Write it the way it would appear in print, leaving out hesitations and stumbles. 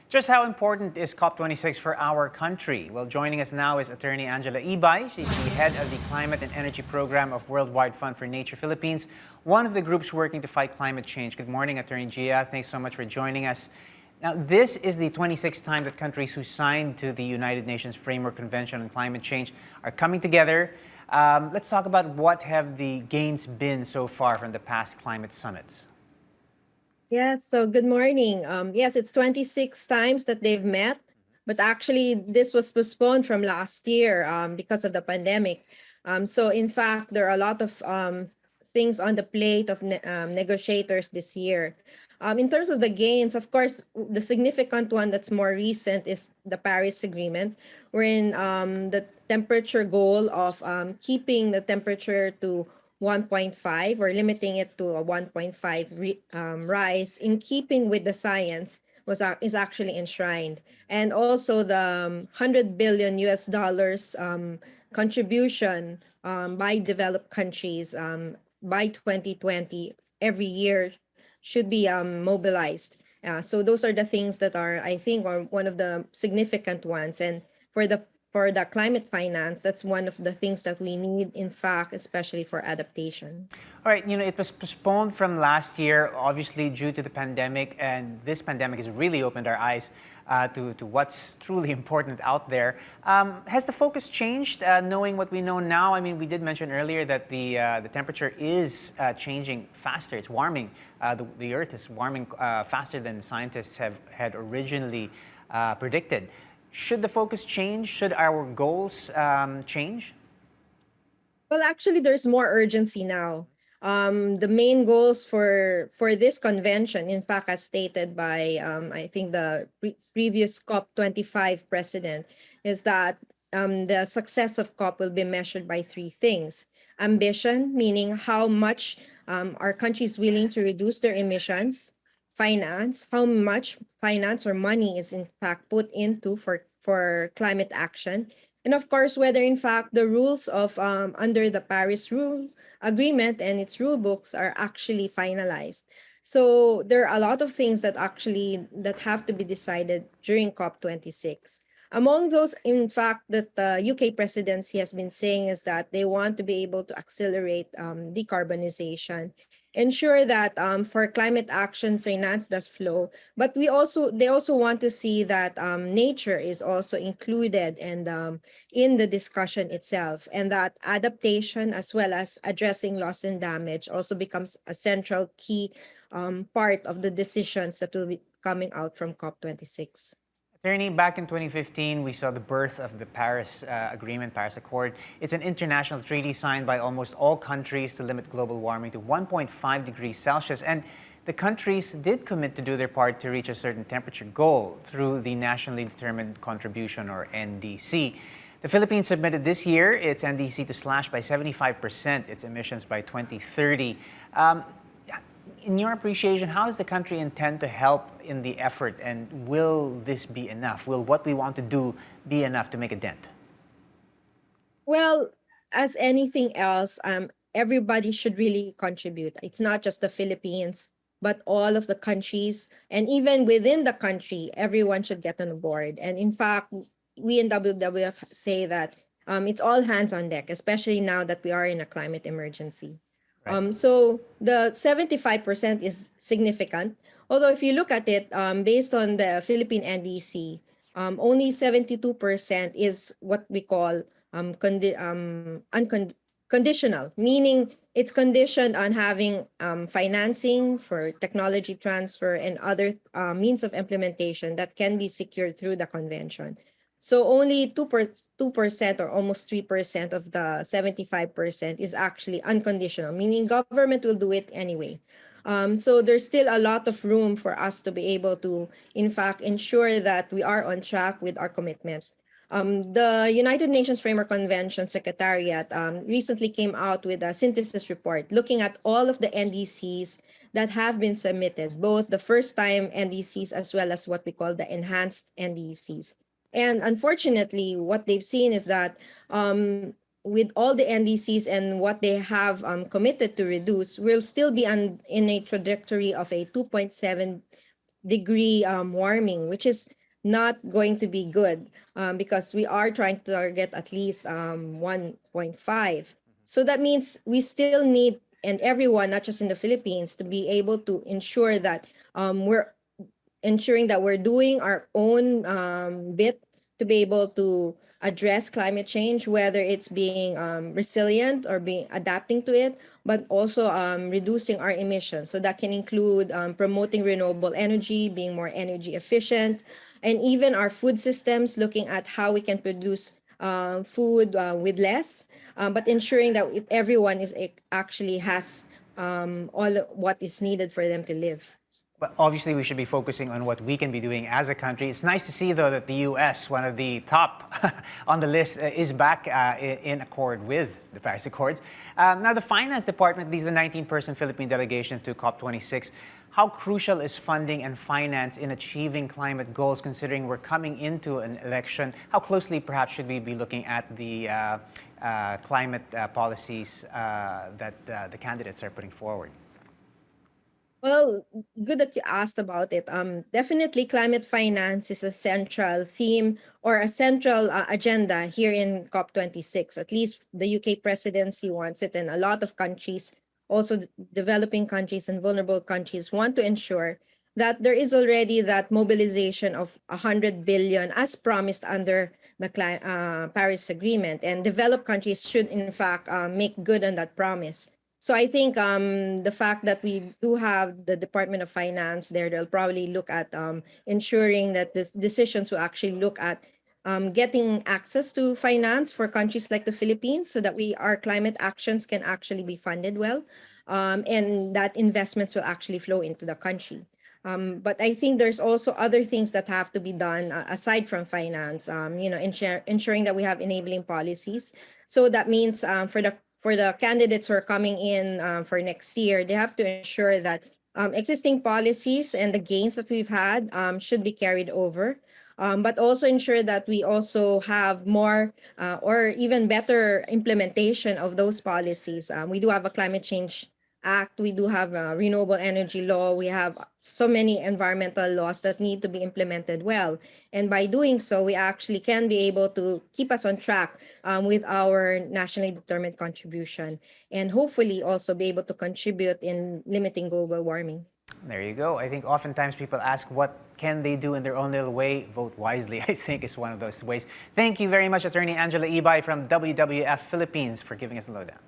Just how important is COP26 for our country? Well, joining us now is Attorney Angela Ibay. She's the head of the Climate and Energy Program of Worldwide Fund for Nature Philippines, one of the groups working to fight climate change. Good morning, Attorney Gia. Thanks so much for joining us. Now, this is the 26th time that countries who signed to the United Nations Framework Convention on Climate Change are coming together. Let's talk about what have the gains been so far from the past climate summits. Yes, so good morning. Yes, it's 26 times that they've met, but actually this was postponed from last year because of the pandemic. So in fact, there are a lot of things on the plate of negotiators this year. In terms of the gains, of course, the significant one that's more recent is the Paris Agreement, wherein the temperature goal of keeping the temperature to 1.5 or limiting it to a 1.5 rise in keeping with the science is actually enshrined. And also the $100 billion US dollars contribution by developed countries by 2020 every year should be mobilized. So those are the things that are, I think, are one of the significant ones. And for the climate finance, that's one of the things that we need, in fact, especially for adaptation. All right, it was postponed from last year, obviously due to the pandemic, and this pandemic has really opened our eyes to what's truly important out there. Has the focus changed, knowing what we know now? I mean, we did mention earlier that the temperature is changing faster. It's warming. The Earth is warming faster than scientists had originally predicted. Should the focus change? Should our goals change? Well, actually, there's more urgency now. The main goals for this convention, in fact, as stated by, I think, the previous COP25 president, is that the success of COP will be measured by three things. Ambition, meaning how much are countries willing to reduce their emissions. Finance, how much finance or money is in fact put into for climate action. And of course, whether in fact the rules of under the Paris Rule Agreement and its rule books are actually finalized. So there are a lot of things that have to be decided during COP26. Among those, in fact, that the UK presidency has been saying is that they want to be able to accelerate decarbonization, ensure that for climate action, finance does flow. But they also want to see that nature is also included and in the discussion itself, and that adaptation as well as addressing loss and damage also becomes a central key part of the decisions that will be coming out from COP26. Attorney, back in 2015, we saw the birth of the Paris Agreement, Paris Accord. It's an international treaty signed by almost all countries to limit global warming to 1.5 degrees Celsius. And the countries did commit to do their part to reach a certain temperature goal through the Nationally Determined Contribution, or NDC. The Philippines submitted this year its NDC to slash by 75% its emissions by 2030. In your appreciation, how does the country intend to help in the effort, and will this be enough? Will what we want to do be enough to make a dent? Well, as anything else, everybody should really contribute. It's not just the Philippines, but all of the countries, and even within the country, everyone should get on board. And in fact, we in WWF say that it's all hands on deck, especially now that we are in a climate emergency. So the 75% is significant. Although if you look at it, based on the Philippine NDC, only 72% is what we call unconditional, meaning it's conditioned on having financing for technology transfer and other means of implementation that can be secured through the convention. So only 2% or almost 3% of the 75% is actually unconditional, meaning government will do it anyway. So there's still a lot of room for us to be able to, in fact, ensure that we are on track with our commitment. The United Nations Framework Convention Secretariat recently came out with a synthesis report looking at all of the NDCs that have been submitted, both the first-time NDCs as well as what we call the enhanced NDCs. And unfortunately, what they've seen is that with all the NDCs and what they have committed to reduce, we'll still be in a trajectory of a 2.7 degree warming, which is not going to be good, because we are trying to target at least 1.5. So that means we still need, and everyone, not just in the Philippines, to be able to ensure that we're ensuring that we're doing our own bit to be able to address climate change, whether it's being resilient or being adapting to it, but also reducing our emissions. So that can include promoting renewable energy, being more energy efficient, and even our food systems, looking at how we can produce food with less, but ensuring that everyone is actually has all what is needed for them to live. But obviously, we should be focusing on what we can be doing as a country. It's nice to see, though, that the U.S., one of the top on the list, is back in accord with the Paris Accords. Now, the Finance Department leads the 19-person Philippine delegation to COP26. How crucial is funding and finance in achieving climate goals, considering we're coming into an election? How closely, perhaps, should we be looking at the climate policies that the candidates are putting forward? Well, good that you asked about it. Definitely, climate finance is a central theme or a central agenda here in COP26. At least the UK presidency wants it, and a lot of countries, also developing countries and vulnerable countries, want to ensure that there is already that mobilization of 100 billion as promised under the Paris Agreement, and developed countries should in fact make good on that promise. So I think the fact that we do have the Department of Finance there, they'll probably look at ensuring that the decisions will actually look at getting access to finance for countries like the Philippines, so that our climate actions can actually be funded well, and that investments will actually flow into the country. But I think there's also other things that have to be done aside from finance. Ensuring that we have enabling policies. So that means for the candidates who are coming in for next year, they have to ensure that existing policies and the gains that we've had should be carried over, but also ensure that we also have more or even better implementation of those policies. We do have a climate change act, we do have a renewable energy law, we have so many environmental laws that need to be implemented well. And by doing so, we actually can be able to keep us on track with our nationally determined contribution, and hopefully also be able to contribute in limiting global warming. There you go. I think oftentimes people ask what can they do in their own little way. Vote wisely, I think, is one of those ways. Thank you very much, Attorney Angela Ibay from WWF Philippines, for giving us a lowdown.